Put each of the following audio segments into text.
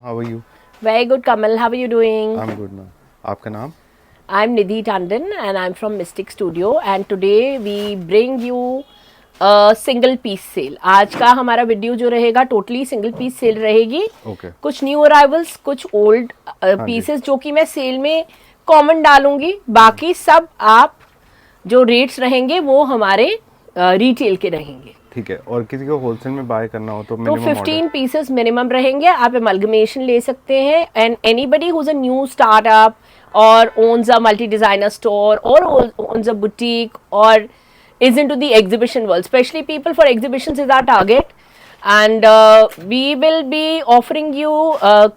How are you? Very good, Kamal. How are you doing? I'm good, ma'am. आपका नाम? I'm Nidhi Tandon and I'm from Mystic Studio and today we bring you a single piece sale. आज का हमारा video जो रहेगा totally single piece cell रहेगी. Okay. कुछ new arrivals, कुछ ओल्ड पीसेस जो कि मैं सेल में कॉमन डालूंगी. बाकी सब आप जो रेट्स रहेंगे वो हमारे रिटेल के रहेंगे. ठीक है. और किसी को होलसेल में बाय करना हो तो तो मिनिमम 15 पीसेस मिनिमम रहेंगे. आप एमलगमेशन ले सकते हैं and anybody who is a new startup और owns a multi designer store or owns a boutique or is into the exhibition world, especially people for exhibitions is our target. And we will be offering you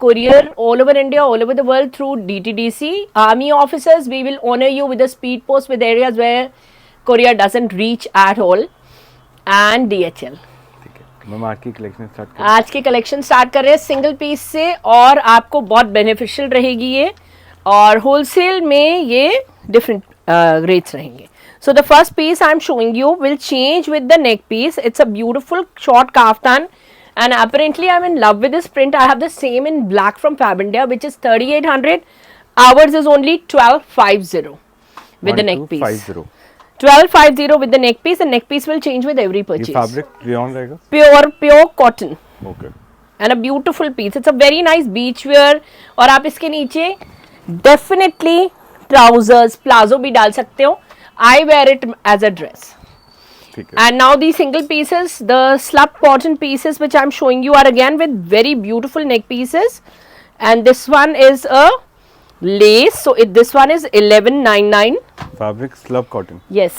courier all over India, all over the world through DTDC. Army officers, we will honor you with a speed post with areas where courier doesn't reach at all. And DHL. ठीक है. Ma'am आज की collection start करें. आज की collection start कर रहे हैं सिंगल पीस से और आपको बहुत बेनिफिशियल रहेगी ये. और होलसेल में ये डिफरेंट रेट्स रहेंगे. So the first piece I am showing you will change with the neck piece. It's a beautiful short kaftan and apparently I'm in love with this print. I have the same in black from Fab India which is 3800. Ours is only 1250 with the neck piece. 1250. 1250 with the neck piece and neck piece will change with every ये purchase. Fabric rayon रहेगा? Pure cotton. Okay. And a beautiful piece. It's a very nice beach wear. और आप इसके नीचे definitely trousers, plazo भी डाल सकते हो. I wear it as a dress. ठीक है. And now these single pieces, the slub cotton pieces which I'm showing you are again with very beautiful neck pieces. And this one is a lace. So this one is 1199. Fabric slub cotton. Yes.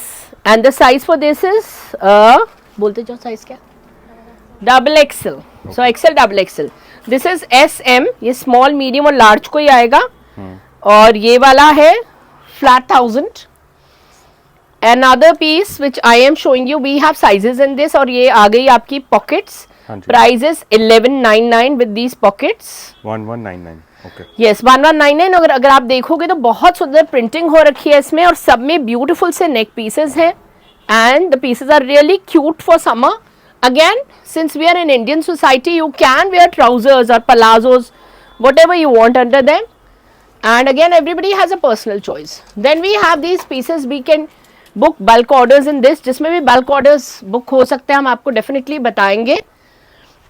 And the size for this is बोलते जाओ size क्या? Double XL. So XL double XL. This is SM. ये small, medium और large को ही आएगा. और ये वाला है flat 1000. Another piece which I am showing you, we have sizes in this और ये आ गई आपकी pockets. Price is 1199 with these pockets. 1199. Okay. Yes, 1199. अगर आप देखोगे तो बहुत सुंदर प्रिंटिंग हो रखी है इसमें और सब में ब्यूटीफुल से नेक पीसेस हैं and the pieces are really cute for summer. Again, since we are in Indian society, you can wear trousers or palazzos, whatever you want under them. And again, everybody has a personal choice. Then we have these pieces. We can book bulk orders in this. जिसमें भी bulk orders book हो सकते हैं हम आपको definitely बताएंगे.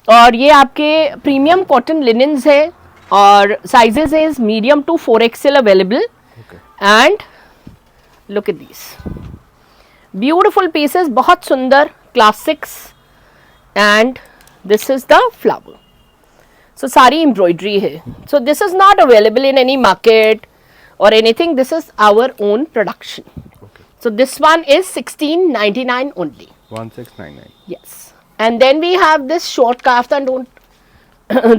और ये आपके प्रीमियम कॉटन लिनन्स है और sizes is medium to 4XL available. Okay. And look at these beautiful pieces. बहुत सुंदर classics. And this is the flower. So सारी embroidery है. So this is not available in any market or anything. This is our own production. Okay. So this one is 1699 only. 1699. Yes. And then we have this short kaftan. Don't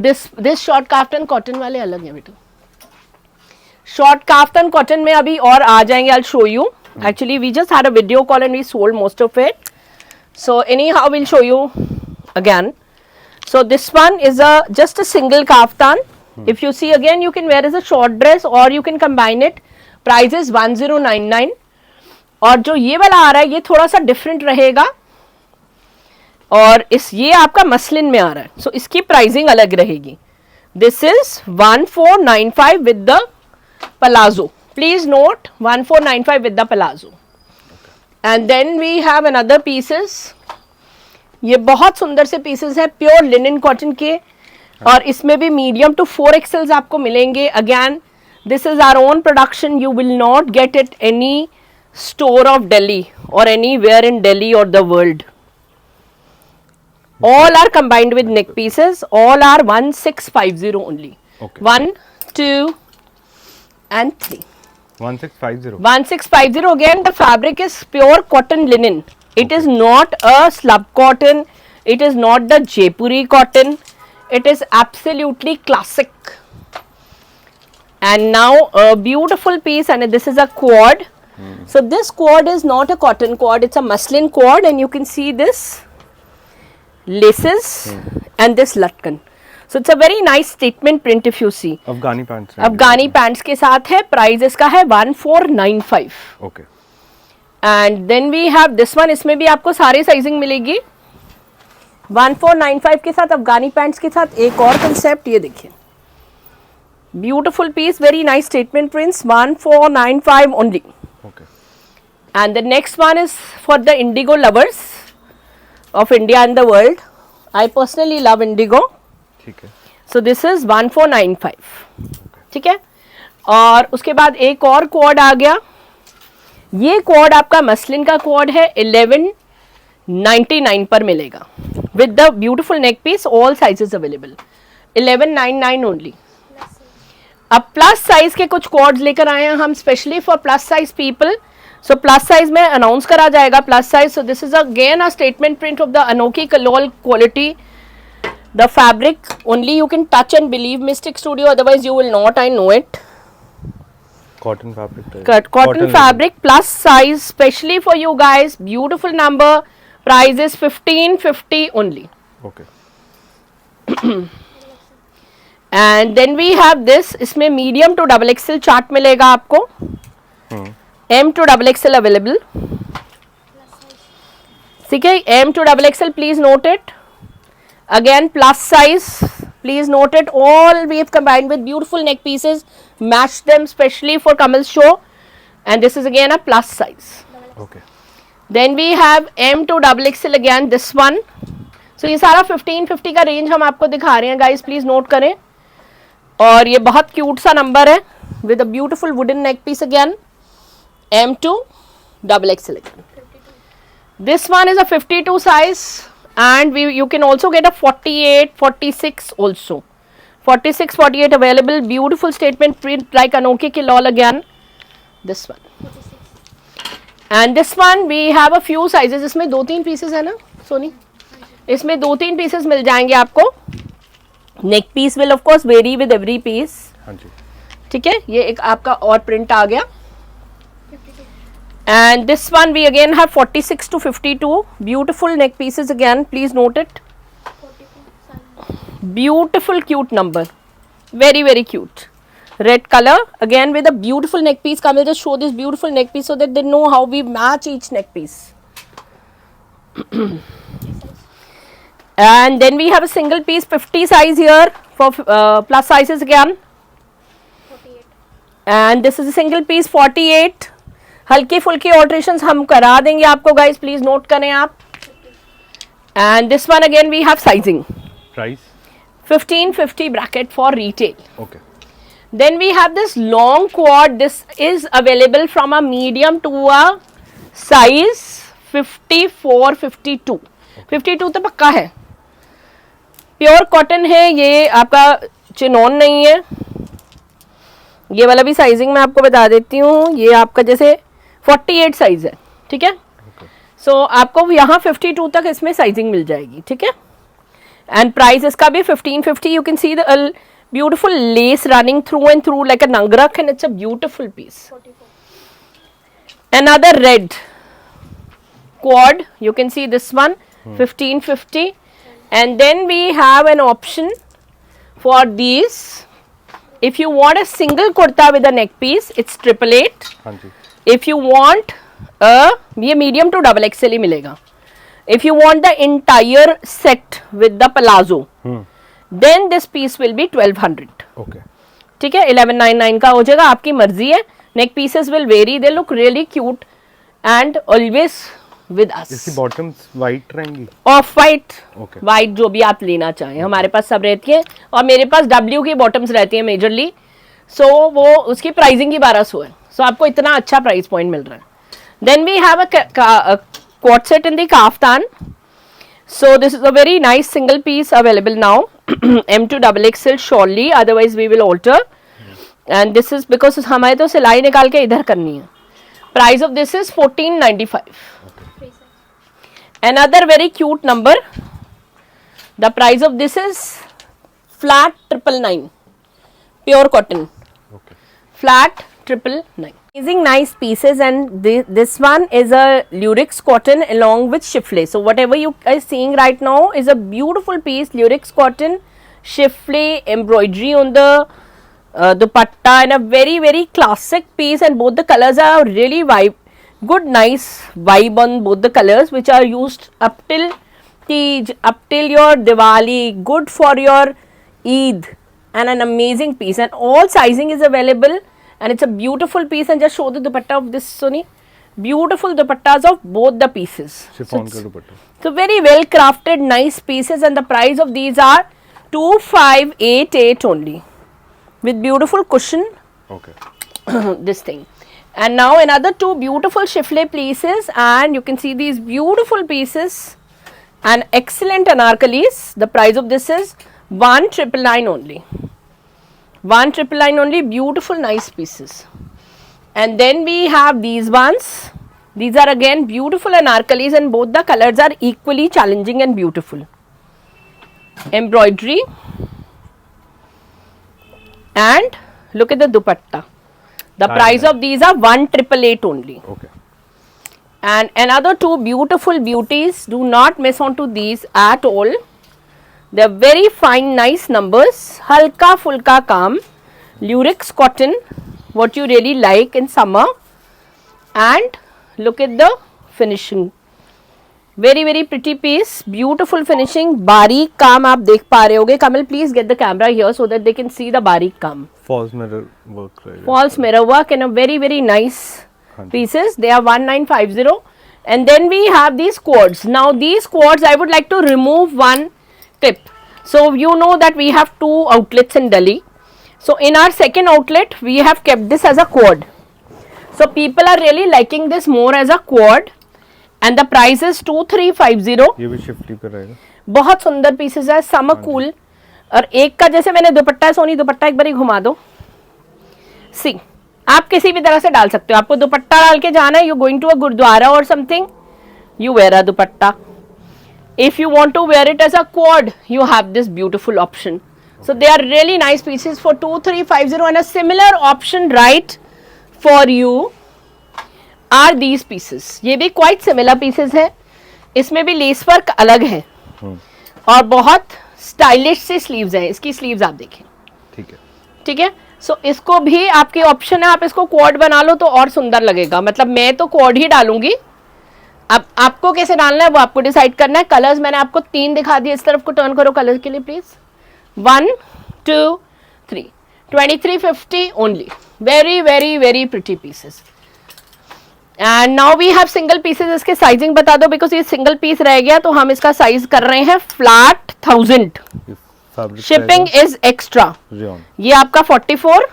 this short kaftan cotton वाले अलग है बेटा. Short kaftan cotton में अभी और आ जाएंगे. I'll show you. Actually we just had a video call and we sold most of it. So anyhow we'll show you again. So this one is just a single kaftan. If you see again you can wear as a short dress or you can combine it. Price is 1099. और जो ये वाला आ रहा है ये थोड़ा सा different रहेगा और ये आपका मसलिन में आ रहा है. सो इसकी प्राइसिंग अलग रहेगी. This is 1495 with the palazzo. Please note 1495 with the palazzo. And then we have another pieces. ये बहुत सुंदर से पीसेस है प्योर लिनन कॉटन के और इसमें भी मीडियम टू 4XLs आपको मिलेंगे. Again this is our own production. You will not get it any store of Delhi or anywhere in Delhi or the world. All are combined with neck pieces. All are 1650 only. Okay. 1, 2 and 3. 1650. 1650. Again the fabric is pure cotton linen. It is not a slub cotton. It is not the Jaipuri cotton. It is absolutely classic. And now a beautiful piece and this is a cord. So this cord is not a cotton cord, it's a muslin cord and you can see this laces and this latkan. So it's a very nice statement print if you see. Afghani pants. Afghani pants के साथ है. Price इसका है 1495. Okay. And then we have this one. इसमें भी आपको सारे sizing मिलेगी. 1495 के साथ अफगानी पैंट्स के साथ एक और कंसेप्ट ये देखिए. Beautiful piece, very nice statement prints. 1495 only. Okay. And the next one is for the indigo lovers of India and the world. I personally love indigo. ठीक है. So this is 1495. ठीक है. और उसके बाद एक और क्वाड आ गया. ये क्वाड आपका मसलिन का क्वाड है. 1199 पर मिलेगा with the beautiful neck piece. All sizes available. 1199 only. अब प्लस साइज के कुछ क्वाड्स लेकर आए हैं हम specially for plus size people. So plus size में अनाउंस करा जाएगा plus size. So this is again a statement print of the Anokhi Kilol quality. The fabric only you can touch and believe Mystic Studio, otherwise you will not. I know it. Cotton fabric. Cotton fabric plus size specially for you guys. Beautiful number. Price is 1550 only. Okay. And then we have this. इसमें medium to double XL chart मिलेगा आपको. M to double XL available. ठीक है. M to double XL, please note it. Again plus size, please note it. All we have combined with beautiful neck pieces, matched them specially for Kamal's show, and this is again a plus size. Okay. Then we have M to double XL again, this one. So ये सारा 1550 का range हम आपको दिखा रहे हैं guys, please note करें. और ये बहुत क्यूट सा नंबर है with a beautiful wooden neck piece again. M to double XL again. This one is a 52 size. And you can also get a 48, 46 also. 46, 48 available. Beautiful statement print like Anokhi Kilol again. This one. And this one we have a few sizes. इसमें 2-3 pieces है ना सोनी? इसमें 2-3 pieces मिल जाएंगे आपको. Neck piece will of course vary with every piece. हाँ जी. ठीक है. ये एक आपका और print आ गया. And this one we again have 46 to 52. Beautiful neck pieces again, please note it. Beautiful cute number, very cute. Red color again with a beautiful neck piece. Kamil, just show this beautiful neck piece so that they know how we match each neck piece. And then we have a single piece 50 size here for plus sizes again. 48. And this is a single piece 48. हल्की फुल्की ऑल्ट्रेशंस हम करा देंगे आपको guys, please note करें आप. And this one again we have sizing. Price. 1550 bracket for retail. Okay. Then we have this long quad. This is available from a medium to a size 54, 52. 52 तो पक्का है. प्योर कॉटन है ये, आपका chinon नहीं है. ये वाला भी साइजिंग मैं आपको बता देती हूँ. ये आपका जैसे 48 साइज है. ठीक है. सो आपको यहाँ 52 तक इसमें साइजिंग मिल जाएगी. ठीक है. एंड प्राइस इसका भी 1550. You can see the beautiful lace running through and through like a angrakha and it's a beautiful piece. 44. Another red quad, you can see this one. 1550. And then we have an option for these. If you want a single kurta with a neck piece, it's 888. हाँ जी. If you want ये medium to double XL ही मिलेगा. If you want the entire set with the palazzo, then this piece will be 1200. Okay. ठीक है. 1199 का हो जाएगा, आपकी मर्जी है. Neck pieces will vary. They look really cute and always with us. इसकी बॉटम्स वाइट रहेंगी. Of white, Okay. वाइट जो भी आप लेना चाहें. हमारे पास सब रहती है और मेरे पास W की बॉटम्स रहती है मेजरली. सो वो उसकी प्राइसिंग ही 1200 है. सो आपको इतना अच्छा प्राइस पॉइंट मिल रहा है. Then we have a quad set in the kaftan. So this is a very nice single piece available now. M to double XL surely, otherwise we will alter. And this is because हमारे तो सिलाई निकाल के इधर करनी है. Price of this is 1495. Free size. Another very cute number. The price of this is flat 999. Pure cotton. Okay. Flat 999. Amazing nice pieces, and this one is a lurex cotton along with chiffle. So whatever you are seeing right now is a beautiful piece, lurex cotton, chiffle embroidery on the dupatta, and a very classic piece. And both the colors are really good nice vibe on both the colors, which are used up till Tej, up till your Diwali. Good for your Eid. and an amazing piece, and all sizing is available, and it's a beautiful piece. And just show the dupatta of this, Soni. Beautiful dupattas of both the pieces. Chiffon का दुपट्टा. So very well crafted, nice pieces, and the price of these are 2588 only, with beautiful cushion. Okay. This thing. And now another two beautiful chiffle pieces, and you can see these beautiful pieces and excellent anarkalis. The price of this is 1999 only. 1999 only. Beautiful, nice pieces. And then we have these ones. These are again beautiful anarkalis, and both the colors are equally challenging and beautiful. Embroidery, and look at the dupatta. The price of these are 1888 only. Okay. And another two beautiful beauties. Do not miss on to these at all. They are very fine, nice numbers. Halka fulka काम, lurex cotton, what you really like in summer. And look at the finishing. Very very pretty piece, beautiful finishing. बारीक काम आप देख पा रहे होगे. Kamal, please get the camera here so that they can see the बारीक काम. False mirror work रहेगा. False mirror work and a very very nice हाँ जी. pieces. They are 1950. And then we have these cords. Now these cords, I would like to remove one clip. So you know that we have two outlets in Delhi. So in our second outlet, we have kept this as a cord. So people are really liking this more as a cord. And the price is 2350. ये भी शिफ्टली पे रहेगा. बहुत सुंदर pieces है, summer cool. और एक का जैसे मैंने दुपट्टा है, सोनी दुपट्टा एक बार ही घुमा दो. सी, आप किसी भी तरह से डाल सकते हो. आपको दुपट्टा डाल के जाना है, you going to a gurdwara or something, you wear a dupatta. If you want to wear it as a quad, you have this beautiful option. So they are really nice pieces for 2350, and a similar option right for you are these pieces. ये भी quite similar pieces है. इसमें भी lace work अलग है और बहुत stylish सी sleeves हैं. इसकी स्लीव्स आप देखें. ठीक है. ठीक है. सो इसको भी आपकी ऑप्शन है, आप इसको क्वाड बना लो तो और सुंदर लगेगा. मतलब मैं तो क्वाड ही डालूंगी. अब आपको कैसे डालना है वो आपको डिसाइड करना है. कलर्स मैंने आपको 3 दिखा दिए. इस तरफ को टर्न करो कलर के लिए प्लीज. 1 2 3 2350 ओनली. Very very very pretty pieces. And now we have single pieces. इसके साइजिंग बता दो, बिकॉज ये सिंगल पीस रह गया तो हम इसका साइज कर रहे हैं फ्लैट 1000. Shipping is extra. ये आपका 44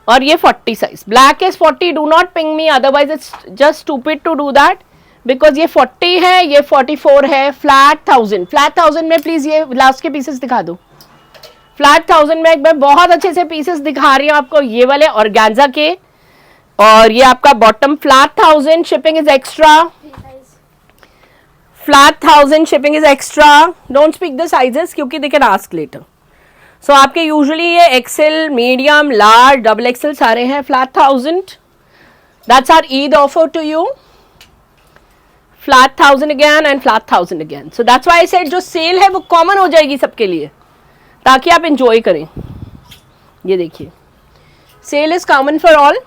और ये 40 size. Black is 40. Do not ping me, otherwise it's just stupid to do that, because ये 40 है, ये 44 है. फ्लैट 1000. फ्लैट 1000 में प्लीज ये लास्ट के पीसेस दिखा दो. फ्लैट 1000 में एक बार बहुत अच्छे से पीसेस दिखा रही हूँ आपको, ये वाले ऑर्गेन्जा के. और ये आपका bottom flat 1000. Shipping is extra. Flat 1000 shipping is extra. Don't speak the sizes क्योंकि they can ask later. So आपके यूजुअली ये XL, medium, large, double XL सारे हैं. Flat 1000. That's our Eid offer to you. Flat 1000 again and flat 1000 again. So that's why I said जो sale है वो common हो जाएगी सबके लिए ताकि आप एंजॉय करें. ये देखिए, sale is common for all.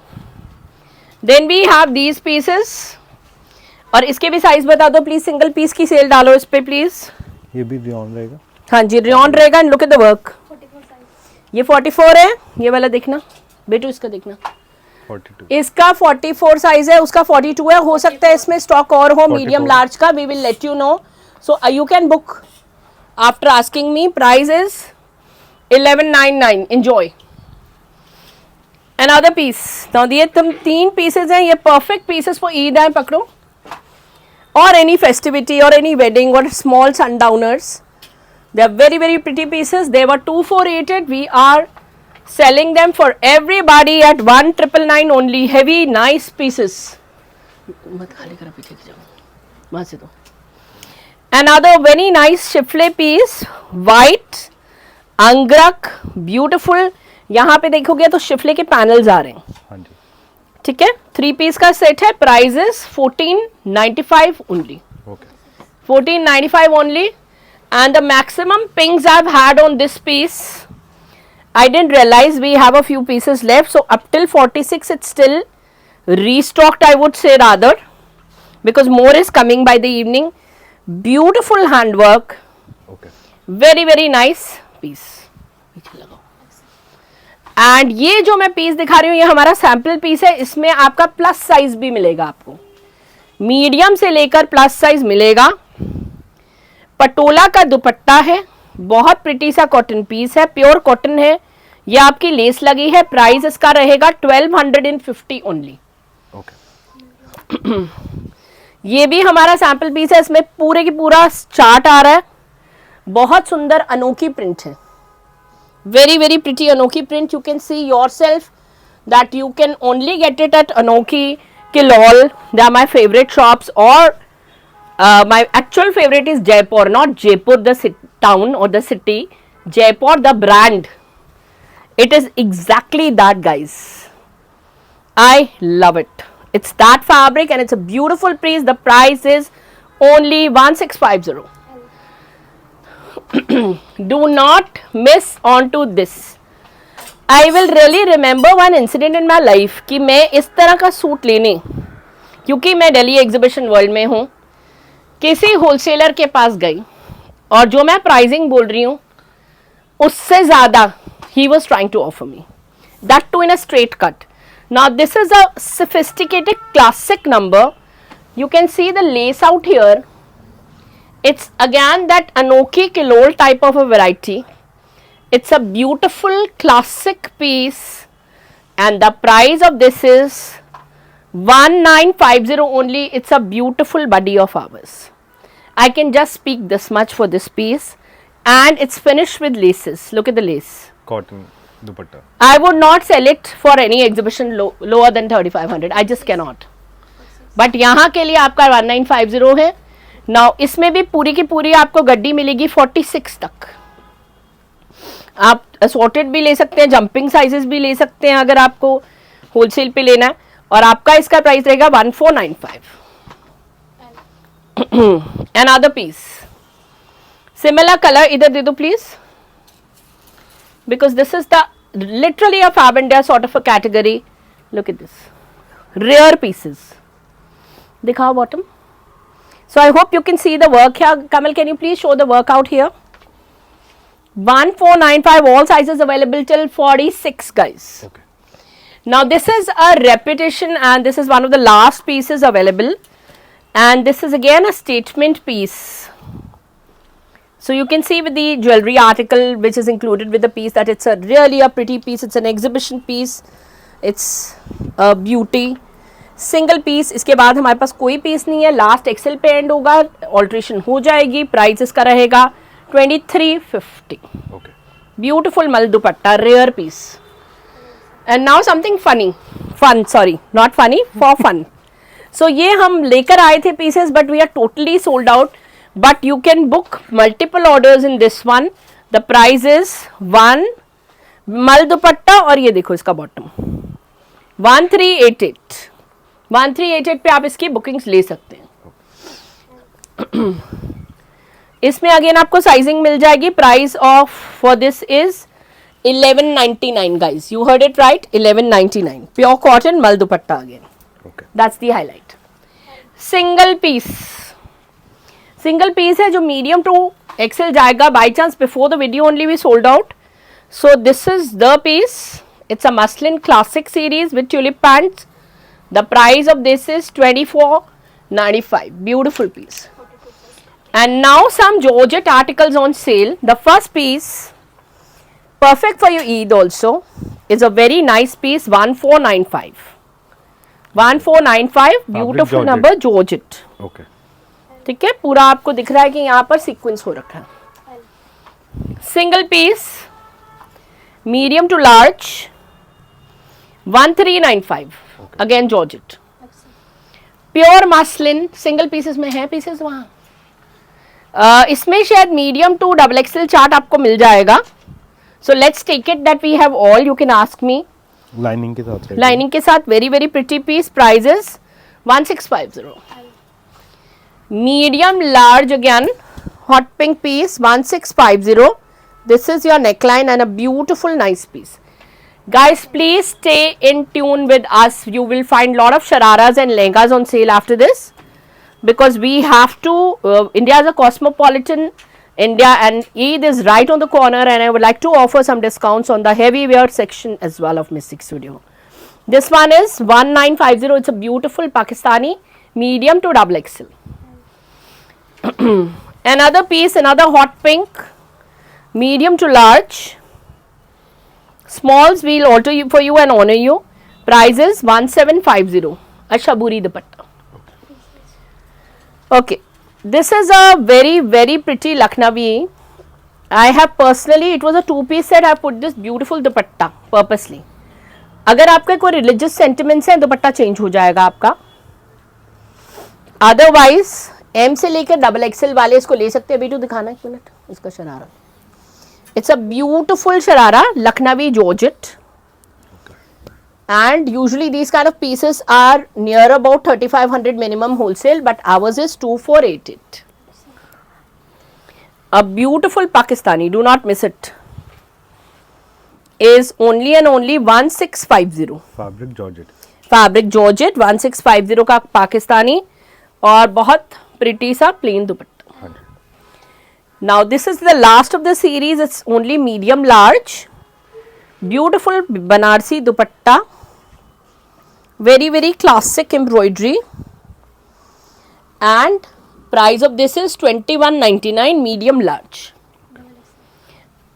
Then we have these pieces. और इसके भी साइज बता दो प्लीज. सिंगल पीस की सेल डालो इस पे प्लीज. ये भी रियॉन रहेगा. हाँ जी, रियॉन रहेगा. And look at the work. 44 size. ये 44 है. ये वाला देखना बेटू, इसका देखना. 42. इसका 44 साइज है, उसका 42 है. हो सकता है इसमें स्टॉक और हो मीडियम लार्ज का. We will let you know. So you can book after asking me. Price is 1199. Enjoy. Another piece. Now ये तुम 3 pieces हैं. ये perfect pieces for ईद है. पकड़ो. Or any festivity or any wedding or small sundowners. They are very very pretty pieces. They were 2488. We are selling them for everybody at 1999 only. Heavy nice pieces. मत खाली करो, पीछे की जाओ. वहाँ से दो. Another very nice chiffle piece. White. अंगरख. Beautiful. यहाँ पे देखोगे तो शिफले के पैनल्स आ रहे हैं. हाँ जी. ठीक है. 3 पीस का सेट है. Price is 1495 only. Okay. 1495 only. And the maximum pings I have had on this piece. I didn't realise we have a few pieces left. So up till 46 it's still restocked, I would say rather, because more is coming by the evening. Beautiful handwork. Okay. Very very nice piece. पीछे लगाओ। And ये जो मैं piece दिखा रही हूँ ये हमारा सैंपल पीस है, इसमें आपका प्लस साइज भी मिलेगा, आपको मीडियम से लेकर प्लस साइज मिलेगा। पटोला का दुपट्टा है, बहुत प्रिटी सा कॉटन पीस है, प्योर कॉटन है, ये आपकी लेस लगी है। प्राइस इसका रहेगा 1250 ओनली। ओके, ये भी हमारा सैंपल पीस है, इसमें पूरे की पूरा चार्ट आ रहा है, बहुत सुंदर अनोखी प्रिंट है, very very pretty Anokhi print. You can see yourself that you can only get it at Anokhi, Kilol, they are my favourite shops, और my actual favorite is Jaipur, not Jaipur the town or the city, Jaipur the brand. It is exactly that, guys. I love it. It's that fabric and it's a beautiful piece. The price is only 1650. Do not miss on to this. I will really remember one incident in my life कि मैं इस तरह का suit लेने, क्योंकि मैं Delhi exhibition world में हूँ, किसी होलसेलर के पास गई और जो मैं प्राइसिंग बोल रही हूँ उससे ज़्यादा ही was trying to offer me, that too in a straight cut. Now this is a sophisticated classic number. You can see the lace out here. It's again that Anokhi Kilol type of a variety. It's a beautiful classic piece and the price of this is 1950 only. It's a beautiful buddy of ours. I can just speak this much for this piece, and it's finished with laces. Look at the lace. Cotton dupatta. I would not sell it for any exhibition lower than 3500. I just cannot. But यहाँ के लिए आपका 1950 है. Now इसमें भी पूरी की पूरी आपको गड्डी मिलेगी 46 तक. आप असॉर्टेड भी ले सकते हैं, जंपिंग साइजेस भी ले सकते हैं अगर आपको होलसेल पे लेना है, और आपका इसका प्राइस रहेगा 1495. Another piece, similar color, इधर दे दो please, because this is the literally a Fab India sort of a category. Look at this, rare pieces. दिखाओ bottom. So I hope you can see the work here. Kamal, can you please show the work out here? 1495, all sizes available till 46, guys. Okay. Now this is a repetition and this is one of the last pieces available, and this is again a statement piece. So you can see with the jewelry article which is included with the piece that it's a really a pretty piece. It's an exhibition piece. It's a beauty. Single piece. इसके बाद हमारे पास कोई piece नहीं है. Last XL पे end होगा. Alteration हो जाएगी. Price इसका रहेगा 2350. Okay. Beautiful mal dupatta, rare piece. And now something funny, not funny, for fun. So ये हम लेकर आए थे pieces, but we are totally sold out. But you can book multiple orders in this one. The price is 1 mal dupatta, और ये देखो इसका bottom 1388. 1388 पे आप इसकी bookings ले सकते हैं. इसमें अगेन आपको साइजिंग मिल जाएगी. Price of for this is 1199, guys. You heard it right, 1199. Pure cotton mal dupatta again. Okay. That's the highlight. Single piece. Single piece है जो medium to XL जाएगा. By chance before the video only we sold out. So this is the piece. It's a muslin classic series with tulip pants. The price of this is 2495. Beautiful piece. And now some Georgette articles on sale. The first piece, perfect for your Eid also, is a very nice piece, 1495. 1495, beautiful Georgette. number, Georgette. Okay. ठीक है, पूरा आपको दिख रहा है कि यहाँ पर सीक्वेंस हो रखा है. Single piece, medium to large, 1395. Okay. Again Georgette. Pure muslin, single pieces में है pieces वहाँ. इसमें शायद मीडियम टू XXL चार्ट आपको मिल जाएगा. So let's take it that we have all. You can ask me. Lining के साथ. लाइनिंग के साथ very very pretty piece. Prices 1650. Medium large again hot pink piece 1650. This is your neckline and a beautiful nice piece. Guys, please stay in tune with us. You will find lot of shararas and lehengas on sale after this, because we have to India is a cosmopolitan India, and Eid is right on the corner, and I would like to offer some discounts on the heavy wear section as well of Mystic Studio. This one is 1950. It's a beautiful Pakistani medium to double XL. Another piece, another hot pink, medium to large. Smalls we'll alter you for you and honor you. Price is 1750. A Shaburi dupatta. Okay, this is a very very pretty Lucknowi. I have personally, it was a two-piece set. I put this beautiful dupatta purposely. अगर आपके कोई religious sentiments हैं, दुपट्टा change हो जाएगा आपका. Otherwise M से लेकर double XL वाले इसको ले सकते हैं. बेटू दिखाना एक मिनट इसका sharara. It's a beautiful sharara, Lucknowi georgette, and usually these kind of pieces are near about 3500 minimum wholesale, but ours is 2488. A beautiful Pakistani, do not miss it, is only and only 1650. Fabric georgette. Fabric georgette 1650 का पाकिस्तानी और बहुत pretty सा plane दुपट्टा. हाँ जी. Now this is the last of the series. It's only medium large. Beautiful Banarsi dupatta. Very very classic embroidery. And price of this is 2199 medium large.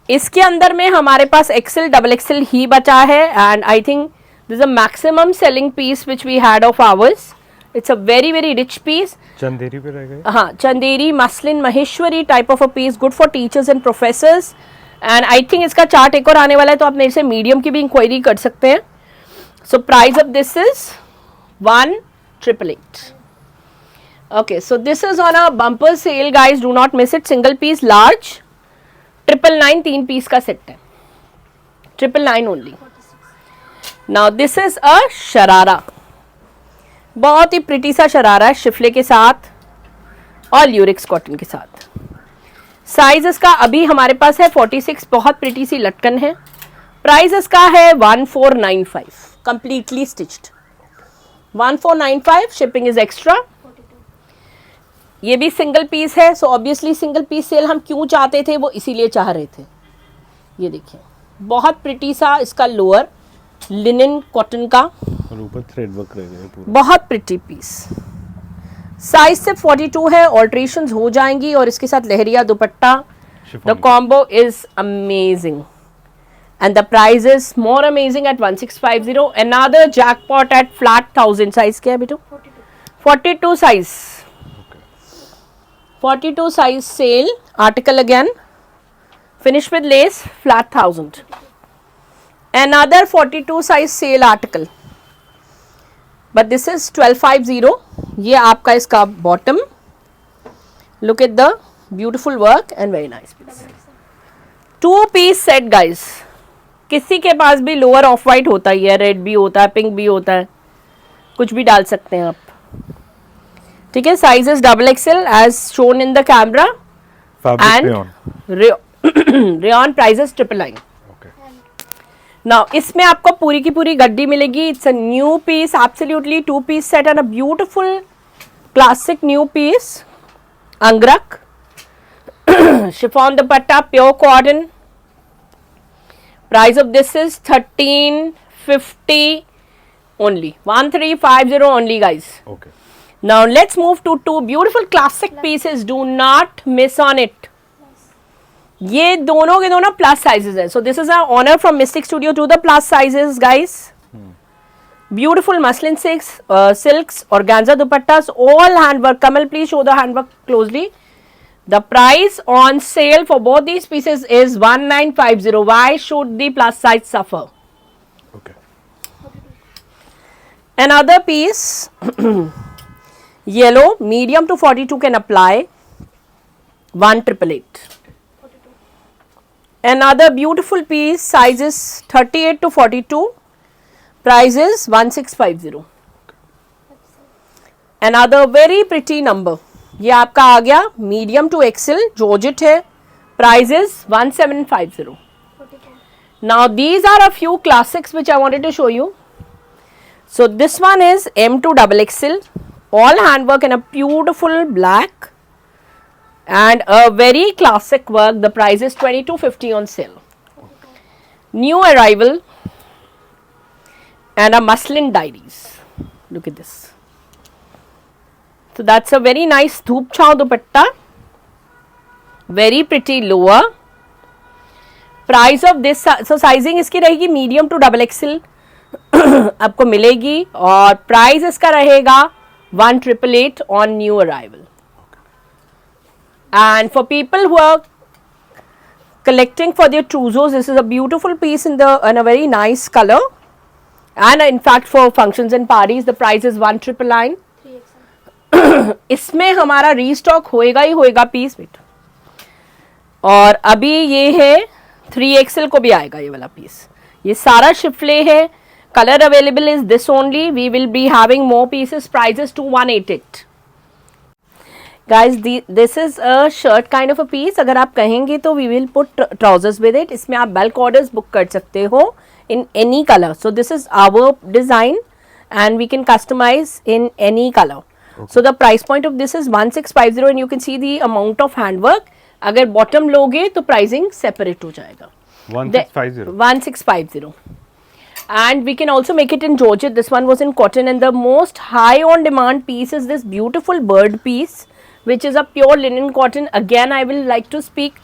इसके अंदर में हमारे पास एक्सेल डबल एक्सेल ही बचा है. And I think this is a maximum selling piece which we had of ours. It's a very very rich piece. Chanderi पे रह गए. हाँ, Chanderi muslin Maheshwari type of a piece, good for teachers and professors. And I think इसका chart एक और आने वाला है, तो आप मेरे से मीडियम की भी इंक्वायरी कर सकते हैं. So price of this is 1888. Okay, so this is on a bumper sale, guys. Do not miss it. Single piece large, 999 तीन पीस का सेट है. 999 only. Now this is a sharara. बहुत ही प्रिटी सा शरारा है, शिफले के साथ और ल्यूरिक्स कॉटन के साथ. साइज इसका अभी हमारे पास है 46. बहुत प्रिटी सी लटकन है. प्राइस इसका है 1495. Completely stitched 1495. Shipping is extra. ये भी सिंगल पीस है. So obviously single piece sale हम क्यों चाहते थे, वो इसीलिए चाह रहे थे. ये देखिए बहुत प्रिटी सा इसका लोअर लिनन कॉटन का और ऊपर थ्रेड वर्क रह गए पूरा. बहुत प्रिटी पीस. साइज से 42 है. ऑल्ट्रेशंस हो जाएंगी. और इसके साथ leheriya dupatta. The combo is amazing and the price is more amazing at 1650. Another jackpot at flat 1000. Size क्या है बेटू? 42 size. 42 size sale article again, finished with lace, flat 1000. Another 42 size sale article, but this is 1250. ये आपका इसका bottom. Look at the beautiful work and very nice piece. 2-piece set, guys. किसी के पास भी lower of white होता ही है, red भी होता है, पिंक भी होता है, कुछ भी डाल सकते हैं आप. ठीक है. Size is double XL as shown in the camera. Rayon. Price is 999. Now इसमें आपको पूरी की पूरी गड्डी मिलेगी. It's a new piece, absolutely 2-piece set and a beautiful classic new piece. Angrakha chiffon dupatta, pure cotton. Price of this is 1350 only. 1350 only, guys. Okay. Now let's move to two beautiful classic pieces. Do not miss on it. ये दोनों के दोनों plus sizes है. So this is an honor from Mystic Studio to the plus sizes, guys. Beautiful muslin silks, organza dupattas, all handwork. Kamal, please show the handwork closely. The price on sale for both these pieces is 1950. Why should the plus size suffer? Okay. Another piece, yellow, medium to 42 can apply. 1888. Another beautiful piece, size is 38 to 42. Price is 1650. Another very pretty number. ये आपका आ गया medium to XL, georgette है. Price is 1750. Now these are a few classics which I wanted to show you. So this one is M to double XL, all handwork in a beautiful black. and a very classic work. The price is 2250 on sale. New arrival and a muslin diaries. Look at this. So that's a very nice dhoop chhaw dupatta. Very pretty lower. Price of this, so sizing इसकी रहेगी medium to double XL आपको मिलेगी, और price इसका रहेगा 1888 on new arrival. And for people who are collecting for their trousers, this is a beautiful piece in a very nice color, and in fact for functions and parties the price is 1999. 3XL. इसमें हमारा restock होएगा ही होएगा piece बेटा, और अभी ये है 3XL को भी आएगा ये वाला पीस. ये सारा शिफले है. Colour available is this only. We will be having more pieces. Prices 2188. Guys this is a shirt kind of a piece. अगर आप कहेंगे तो we will put trousers with it. इसमें आप बल्क ऑर्डर्स बुक कर सकते हो in any color. So this is our design and we can customize in any color. Okay. So the price point of this is 1650 and you can see the amount of handwork. अगर bottom लोगे तो pricing separate हो जाएगा. 1650. 1650. And we can also make it in Georgette. This one was in cotton, and the most high on demand piece is this beautiful bird piece, which is a pure linen cotton. Again, I will like to speak.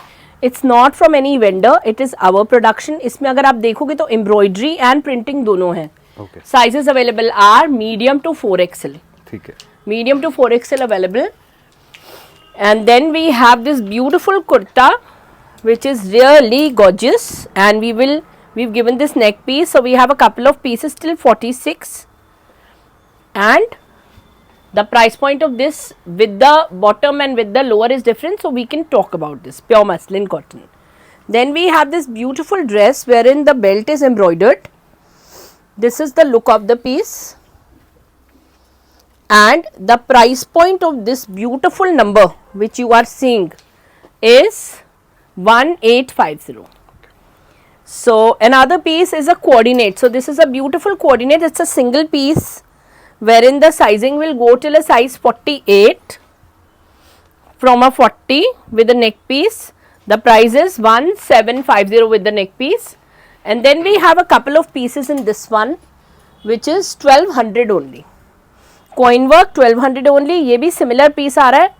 It's not from any vendor. It is our production. इसमें अगर आप देखोगे तो embroidery and printing दोनों हैं. Okay. Sizes available are medium to 4XL. ठीक है. Medium to 4XL available. And then we have this beautiful kurta, which is really gorgeous. And we've given this neck piece. So we have a couple of pieces till 46. And the price point of this with the bottom and with the lower is different, so we can talk about this. Pure muslin cotton. Then we have this beautiful dress wherein the belt is embroidered. This is the look of the piece, and the price point of this beautiful number which you are seeing is 1850. So another piece is a coordinate. So this is a beautiful coordinate. It's a single piece wherein the sizing will go till a size 48 from a 40 with the neck piece. The price is 1750 with the neck piece. And then we have a couple of pieces in this one which is 1200 only. Coin work 1200 only. ये भी similar piece आ रहा है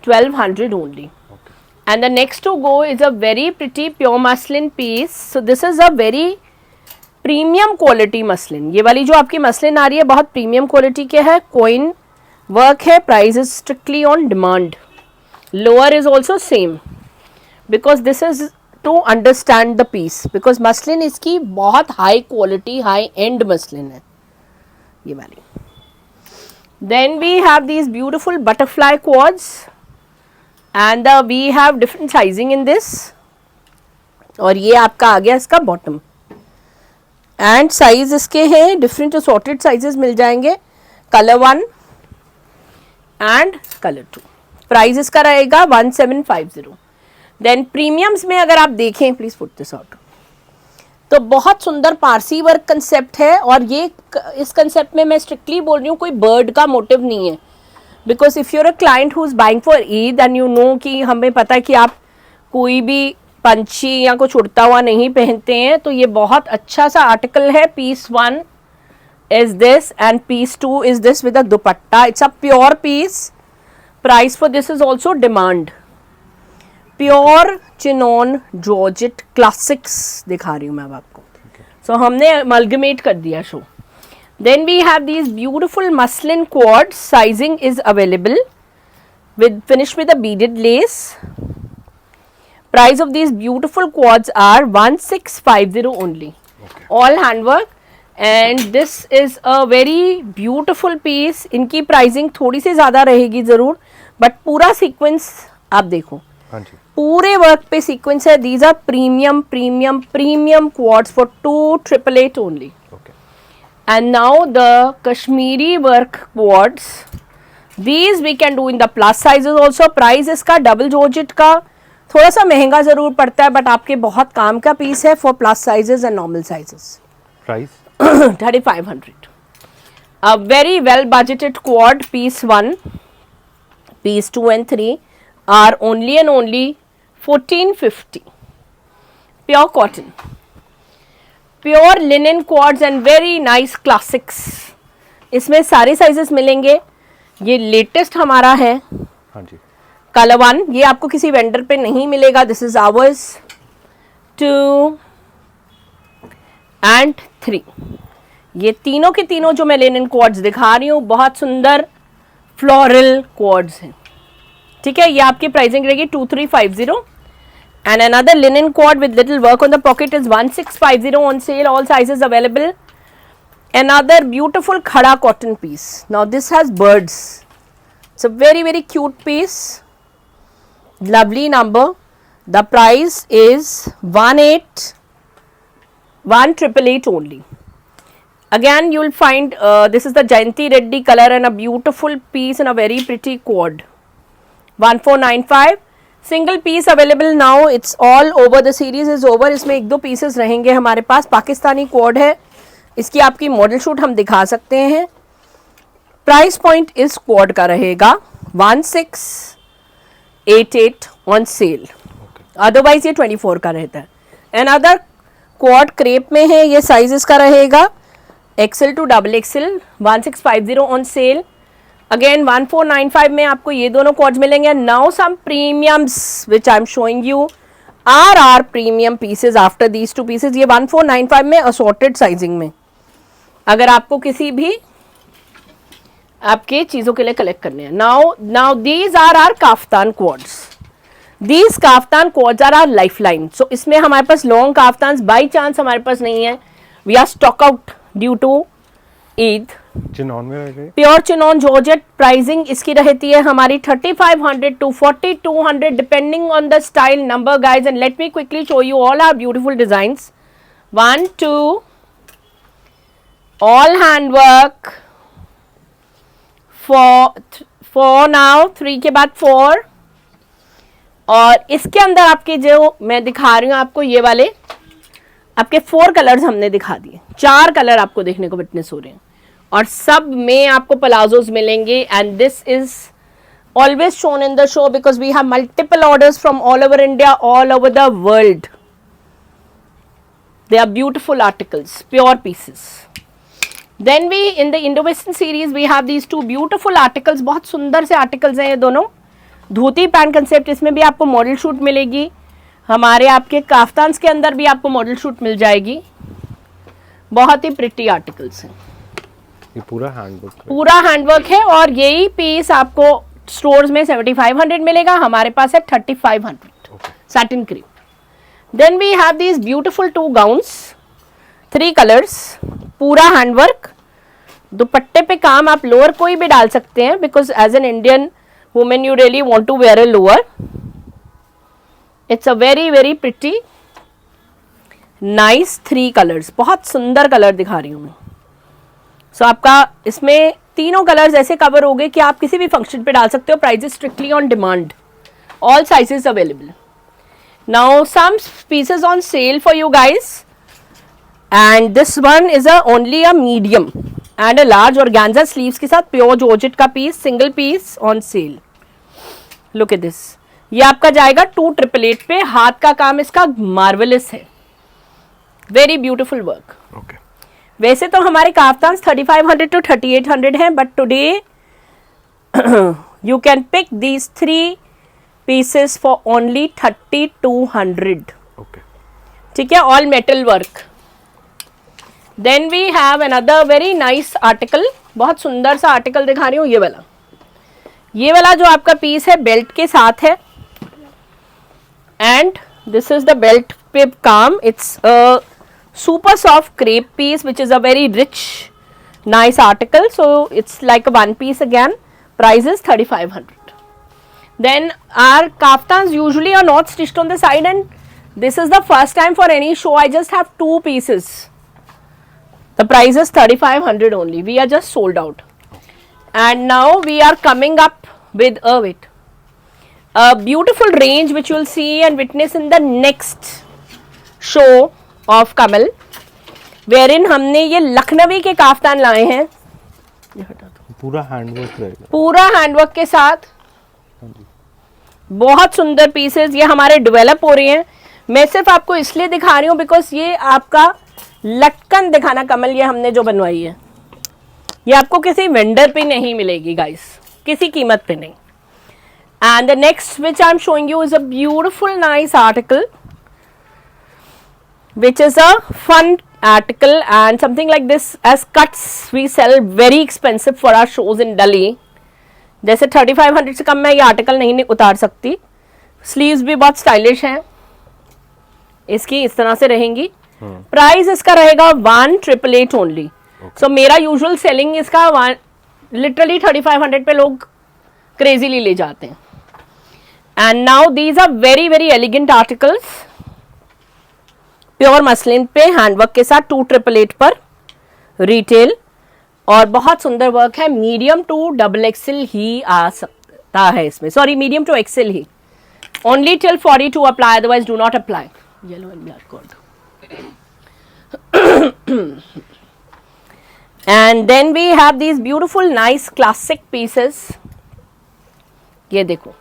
1200 only. Okay. And the next to go is a very pretty pure muslin piece. So this is a very premium quality muslin. ये वाली जो आपकी muslin आ रही है बहुत प्रीमियम क्वालिटी के है. कोइन वर्क है. Price is strictly on demand. Lower is also same because this is to understand the piece, because muslin इसकी बहुत high quality high and muslin है ये वाली. Then we have these beautiful butterfly co-ords and we have different sizing in this. और ये आपका आ गया इसका बॉटम, एंड साइज इसके हैं डिफरेंट असॉर्टेड साइजेस मिल जाएंगे. Colour 1 and colour 2. प्राइस इसका रहेगा 1750. देन प्रीमियम्स में अगर आप देखें, प्लीज पुट दिस आउट, तो बहुत सुंदर पारसी वर्क कंसेप्ट है. और ये इस कंसेप्ट में मैं स्ट्रिक्टली बोल रही हूँ, कोई बर्ड का मोटिव नहीं है. Because if you're a client who is buying for Eid and you know कि हमें पता है कि आप कोई भी पंछी या कुछ उड़ता हुआ नहीं पहनते हैं, तो ये बहुत अच्छा सा आर्टिकल है. Piece 1 is this and piece 2 is this with a dupatta. It's a pure piece. Price for this is also demand. Pure chinon georgette classics दिखा रही हूँ मैं अब आपको. सो हमने अमलगमेट कर दिया show. Then we have these beautiful muslin co-ords. Sizing is available with finished with a beaded lace. Price of these beautiful quads are 1650 only. Okay. All handwork, and this is a very beautiful piece. इनकी pricing थोड़ी सी ज़्यादा रहेगी ज़रूर, but पूरा sequence आप देखो. हाँ जी. पूरे वर्क पे सीक्वेंस है. These are premium quads for 2888 only. Okay. And now the Kashmiri work quads. These we can do in the plus sizes also. Price इसका डबल जॉर्जेट का थोड़ा सा महंगा ज़रूर पड़ता है, बट आपके बहुत काम का पीस है for plus sizes and normal sizes. Price? 3500. A very well budgeted quad, piece 1, piece 2 and 3. are only and only 1450. Pure cotton, pure linen quads and very nice classics. इसमें सारे साइजेस मिलेंगे. ये latest हमारा है हाँ जी. Colour 1. ये आपको किसी वेंडर पे नहीं मिलेगा. This is ours 2 and 3. ये तीनों के तीनों जो मैं लिनन क्वाड्स दिखा रही हूँ बहुत सुंदर फ्लोरल क्वाड्स हैं. ठीक है, ये आपकी प्राइसिंग रहेगी 2350. And another linen coord with little work on the pocket is 1650 on sale. All sizes available. Another beautiful खड़ा cotton piece. Now this has birds. It's a very very cute piece. Lovely number. The price is 1888 only. Again you will find this is the Jayanti Reddy color and a beautiful piece and a very pretty quad. 1495. Single piece available now. It's all over. The series is over. इसमें एक दो pieces रहेंगे हमारे पास. Pakistani quad है. इसकी आपकी model shoot हम दिखा सकते हैं. प्राइस पॉइंट इस quad का रहेगा 1688 on sale. अदरवाइज ये 24 का रहता है. Another quad crepe में है. ये साइज इसका रहेगा XL to XXL. 1650 on sale. Again 1495 में आपको ये दोनों quads मिलेंगे. Now some premiums which I am showing you are our premium pieces after these two pieces. ये 1495 में assorted sizing में. अगर आपको किसी भी आपके चीजों के लिए कलेक्ट करने हैं. Now these are our kaftan quads. These kaftan quads are our lifeline. So इसमें हमारे पास long kaftans by chance हमारे पास नहीं है. We are stock out due to Eid. Chinon में रहेगा. Pure chinon georgette. प्राइसिंग इसकी रहती है हमारी 3500 to 4200 depending on the style number guys. And let me quickly show you all our beautiful designs. 1 2 all handwork. 4 now 3 के बाद 4. और इसके अंदर आपके जो मैं दिखा रही हूँ आपको ये वाले आपके 4 कलर्स हमने दिखा दिए. 4 कलर आपको देखने को विटनेस हो रहे हैं और सब में आपको पलाजोज मिलेंगे. And this is always shown in the show because we have multiple orders from all over India, all over the world. They are beautiful articles, pure pieces. Then we in the Indo western series we have these 2 beautiful articles. बहुत सुंदर से articles हैं ये दोनों. Dhoti pant concept. इसमें भी आपको model shoot मिलेगी. हमारे आपके काफ्तान्स के अंदर भी आपको मॉडल शूट मिल जाएगी. बहुत ही प्रिटी आर्टिकल्स हैं. ये पूरा हैंडवर्क है और यही पीस आपको स्टोर्स में 7500 मिलेगा. हमारे पास है 3500 satin crepe. Then we have these beautiful 2 gowns, 3 colours, पूरा हैंडवर्क. दुपट्टे पे काम आप लोअर कोई भी डाल सकते हैं because as an Indian women you really want to wear a lower. It's a very very pretty nice 3 colours. बहुत सुंदर कलर दिखा रही हूँ मैं. सो आपका इसमें तीनों कलर्स ऐसे कवर हो गए कि आप किसी भी फंक्शन पे डाल सकते हो. Prices strictly on demand. All sizes available. Now some pieces on sale for you guys. And this one is only a medium and a large organza sleeves के साथ प्योर जॉर्जेट का piece. Single piece on sale. Look at this. ये आपका जाएगा 2888 पे. हाथ का काम इसका मार्वेलस है. Very beautiful work. ओके. वैसे तो हमारे काफ्तान्स 3500 to 3800 हैं but today you can pick these 3 pieces for only 3200. Okay. ठीक है. All metal work. Then we have another very nice article. बहुत सुंदर सा आर्टिकल दिखा रही हूँ. ये वाला जो आपका पीस है बेल्ट के साथ है. And this is the belt पे काम. It's a super soft crepe piece which is a very rich nice article. So it's like a one piece again. Price is 3500. Then our kaftans usually are not stitched on the side and this is the first time for any show I just have 2 pieces. The price is 3500 only. We are just sold out. And now we are coming up with a beautiful range which you will see and witness in the next show of Kamal, wherein हमने ये लखनवी के kaftan लाए हैं. ये हटा दो. पूरा handwork रहेगा. पूरा हैंडवर्क के साथ बहुत सुंदर पीसेस, ये हमारे डेवलप हो रहे हैं। मैं सिर्फ आपको इसलिए दिखा रही हूँ बिकॉज ये आपका लटकन दिखाना कमल, ये हमने जो बनवाई है ये आपको किसी वेंडर पे नहीं मिलेगी गाइस, किसी कीमत पे नहीं। And the next which I am showing you is a beautiful nice article which is a fun article and something like this as cuts we sell very expensive for our shows in Delhi। जैसे 3500 से कम मैं ये article नहीं उतार सकती। Sleeves भी बहुत stylish हैं इसकी, इस तरह से रहेंगी। प्राइस इसका रहेगा 1888 ओनली। सो मेरा यूजुअल सेलिंग इसका लिटरली 3500 पे लोग क्रेजीली ले जाते हैं। And now these are very very elegant articles, pure muslin पे हैंडवर्क के साथ 2888 पर रिटेल, और बहुत सुंदर वर्क है। मीडियम टू डबल एक्सेल ही आ सकता है इसमें, सॉरी मीडियम टू एक्सेल ही। Only till 42 apply, otherwise do not apply. Yellow and black code. And then we have these beautiful nice classic pieces. ये देखो,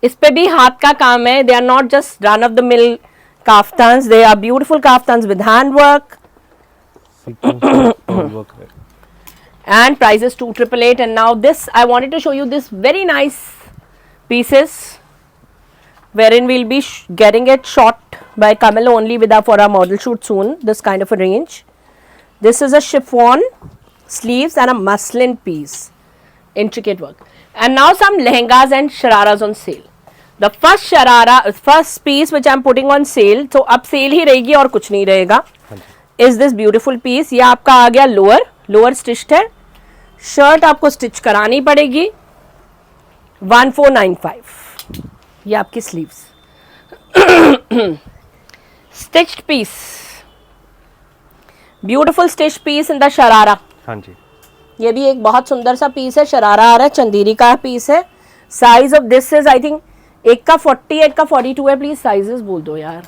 इस पे भी हाथ का काम है। They are not just run of the mill kaftans, they are beautiful kaftans with handwork and price is 2888। and now this I wanted to show you this very nice pieces wherein we'll be getting it shot by Kamal only with for our model shoot soon, this kind of a range. This is a chiffon sleeves and a muslin piece, intricate work। and now some lehengas and shararas on sale। The first sharara, first piece which I am putting on sale, तो अब cell ही रहेगी और कुछ नहीं रहेगा, is this beautiful piece। ये आपका आ गया लोअर स्टिच्ड है। शर्ट आपको स्टिच करानी पड़ेगी 1495। ये आपकी sleeves. Stitched piece, beautiful stitch piece in the sharara. हाँ जी, ये भी एक बहुत सुंदर सा पीस है, शरारा आ रहा है, चंदेरी का पीस है। Size of this is I think एक का 40 एक का 42 है। प्लीज साइजेस बोल दो यार।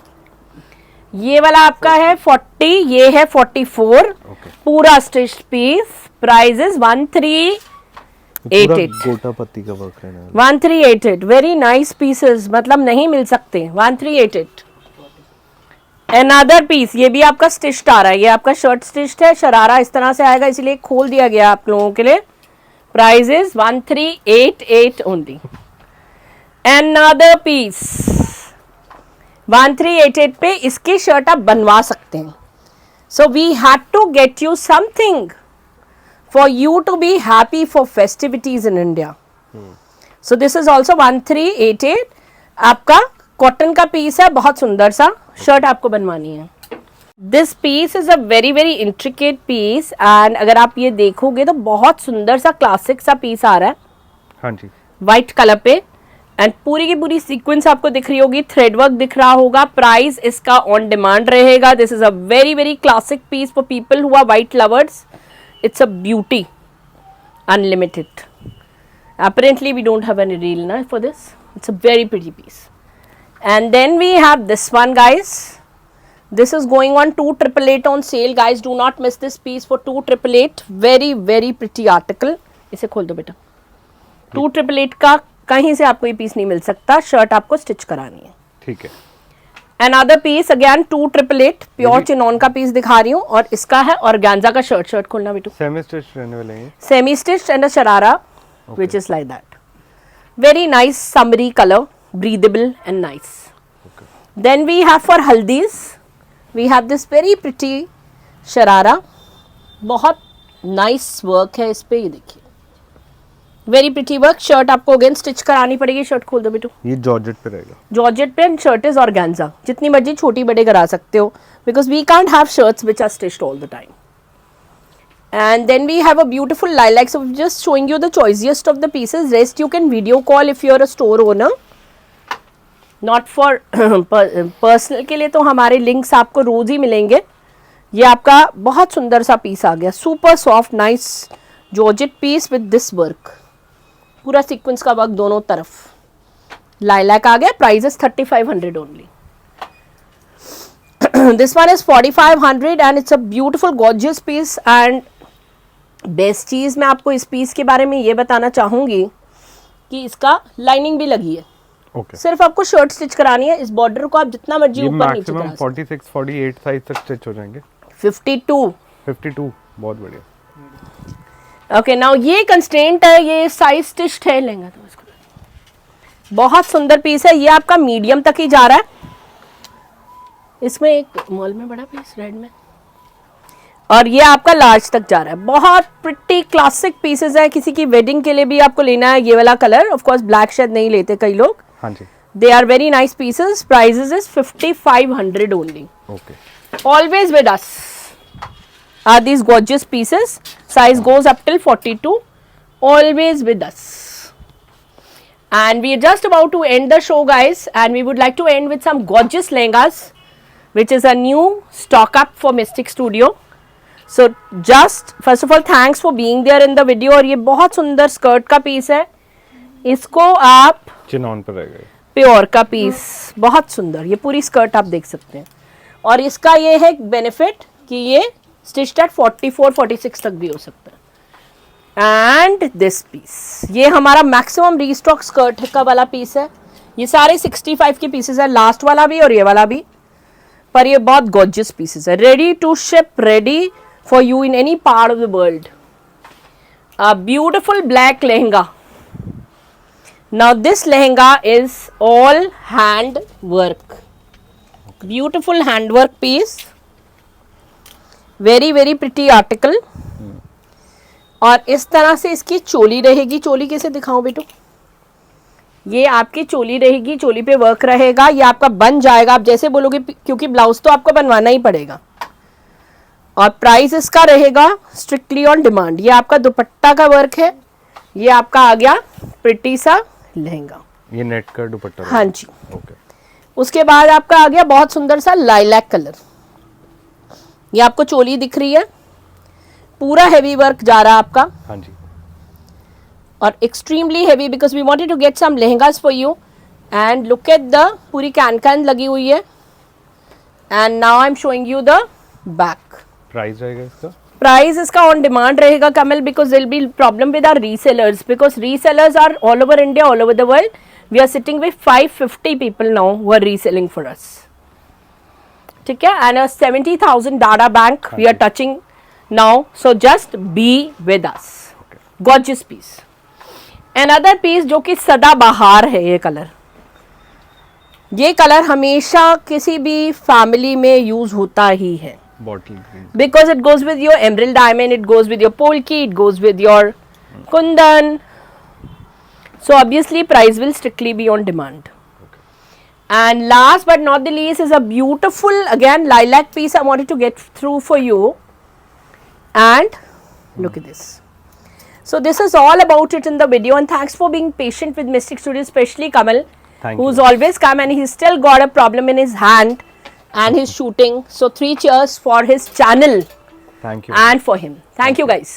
ये वाला आपका है 40, ये है 44। पूरा स्टिच पीस। Price is 1388। गोटा पत्ती का वर्क है ना। 1388 वेरी नाइस पीसेस, मतलब नहीं मिल सकते। 1388। अनदर पीस, ये भी आपका स्टिच्ड आ रहा है। ये आपका शर्ट स्टिच्ड है, शरारा इस तरह से आएगा, इसलिए खोल दिया गया आप लोगों के लिए। Price is 1388 only. Another piece 1388 पे इसकी शर्ट आप बनवा सकते हैं। So we had to get you something for you to be happy for festivities in India। So this is also 1388। आपका कॉटन का पीस है, बहुत सुंदर सा शर्ट आपको बनवानी है। This piece is a very very intricate piece and अगर आप ये देखोगे तो बहुत सुंदर सा क्लासिक सा पीस आ रहा है। हाँ जी, व्हाइट कलर पे, एंड पूरी की पूरी सीक्वेंस आपको दिख रही होगी, थ्रेड वर्क दिख रहा होगा। प्राइस इसका ऑन डिमांड रहेगा। This is a very very classic piece for people who are white lovers. It's a beauty, unlimited. apparently we don't have any reel now for this। it's a very pretty piece। and then we have this one guys, this is going on 2888 on sale guys, do not miss this piece for 2888। very very pretty article। इसे खोल दो बेटा। 2888 का कहीं से आपको ये piece नहीं मिल सकता। शर्ट आपको स्टिच करानी है, ठीक है। Another piece again 2888 pure chinon का पीस दिखा रही हूँ, और इसका है ऑर्गेन्जा का शर्ट। शर्ट खोलना बेटू। सेमी स्टिच रहने वाले हैं। Semi stitch and a sharara which is like that। very nice summery color, breathable and nice। then we have for हल्दीज we have this very pretty sharara. बहुत नाइस वर्क है इस पे, ये देखिए वेरी प्रिटी वर्क। शर्ट आपको अगेन स्टिच करानी पड़ेगी। Shirt खोल दो बेटू। ये जॉर्जेट पे रहेगा। जॉर्जेट पे, एंड शर्ट इज ऑर्गेन्जा। जितनी मर्जी छोटी बड़े करा सकते हो, because we can't have shirts which are stitched all the time. And then we have a beautiful lilac. So just showing you the choicest of the pieces. Rest you can video call if you are a store owner, not for personal के लिए तो हमारे links आपको रोज ही मिलेंगे। ये आपका बहुत सुंदर सा पीस आ गया, super soft nice georgette piece with this work. पूरा सीक्वेंस का वर्क दोनों तरफ। लाइलैक आ गया। Price is 3500 only. This one is 4500 and it's a beautiful gorgeous piece. And best चीज मैं आपको इस पीस के बारे में ये बताना चाहूंगी कि इसका लाइनिंग भी लगी है। ओके सिर्फ आपको शर्ट स्टिच करानी है। इस बॉर्डर को आप जितना मर्जी ये ऊपर नीचे मैक्सिमम करा सकते 46 48 साइज तक स्टिच हो जाएंगे। 52। 52 बहुत बढ़िया। ओके नाउ ये कंस्ट्रेंट है, ये साइज स्टिच है लेंगे तो इसको। बहुत सुंदर पीस है, ये आपका मीडियम तक ही जा रहा है। इसमें एक मॉल में बड़ा पीस रेड में, और ये आपका लार्ज तक जा रहा है। बहुत प्रिटी क्लासिक पीसेस है, किसी की वेडिंग के लिए भी आपको लेना है ये वाला कलर। ऑफ कोर्स ब्लैक शायद नहीं लेते कई लोग। हाँ जी they are very nice pieces. Prices is 5500 only. Okay Always with us are these gorgeous pieces. Size goes up till 42. Always with us. And we are just about to end the show, guys. And we would like to end with some gorgeous lehengas, which is a new stock up for Mystic Studio. So just first of all, thanks for being there in the video. और ये बहुत सुंदर skirt का piece है। इसको आप chinon पर रहेगा। प्योर का पीस, बहुत सुंदर। ये पूरी स्कर्ट आप देख सकते हैं। और इसका ये है बेनिफिट कि ये स्टिच्ड एट 44 46 तक भी हो सकता है। एंड दिस पीस, ये हमारा मैक्सिमम रीस्टॉक स्कर्ट का वाला पीस है। ये सारे 65 के पीसेस है, लास्ट वाला भी और ये वाला भी। पर ये बहुत गॉर्जियस पीसेस है, ready to ship, ready for you in any part of the world. A beautiful black lehenga. Now this lehenga is all hand work, beautiful hand work piece, very very pretty article। और इस तरह से इसकी चोली रहेगी। चोली कैसे दिखाऊं बेटू? ये आपकी चोली रहेगी, चोली पे वर्क रहेगा। ये आपका बन जाएगा आप जैसे बोलोगे, क्योंकि ब्लाउज तो आपको बनवाना ही पड़ेगा। और प्राइस इसका रहेगा स्ट्रिक्टली ऑन डिमांड। ये आपका दुपट्टा का वर्क है। ये आपका आ गया प्रिटी सा लहंगा। ये नेट का दुपट्टा। हाँ जी। ओके उसके बाद आपका आ गया बहुत सुंदर सा लाइलैक कलर। ये आपको चोली दिख रही है, पूरा हेवी वर्क जा रहा है आपका। हाँ जी और extremely heavy, because we wanted to get some lehengas for you. And look at the पूरी कैन लगी हुई है। And now I am showing you the back. Price रहेगा इसका? प्राइस इसका ऑन डिमांड रहेगा Kamal, because there'll be problem with our resellers, because resellers are all over India, all over the world. We are sitting with 550 people now who are reselling for अस। ठीक है, and 70,000 data bank we are touching now, so just be with us. Gorgeous piece. Another piece जो कि सदाबहार है, ये colour, ये colour हमेशा किसी भी फैमिली में यूज होता ही है। Bottle green, because it goes with your emerald diamond, it goes with your polki, it goes with your kundan, so obviously price will strictly be on demand. And last but not the least is a beautiful again lilac piece I wanted to get through for you. And look at this. So this is all about it in the video, and thanks for being patient with Mystic Studio, especially Kamal, who's always come, and he's still got a problem in his hand and he's shooting. So 3 cheers for his channel. Thank you. And for him. Thank you guys.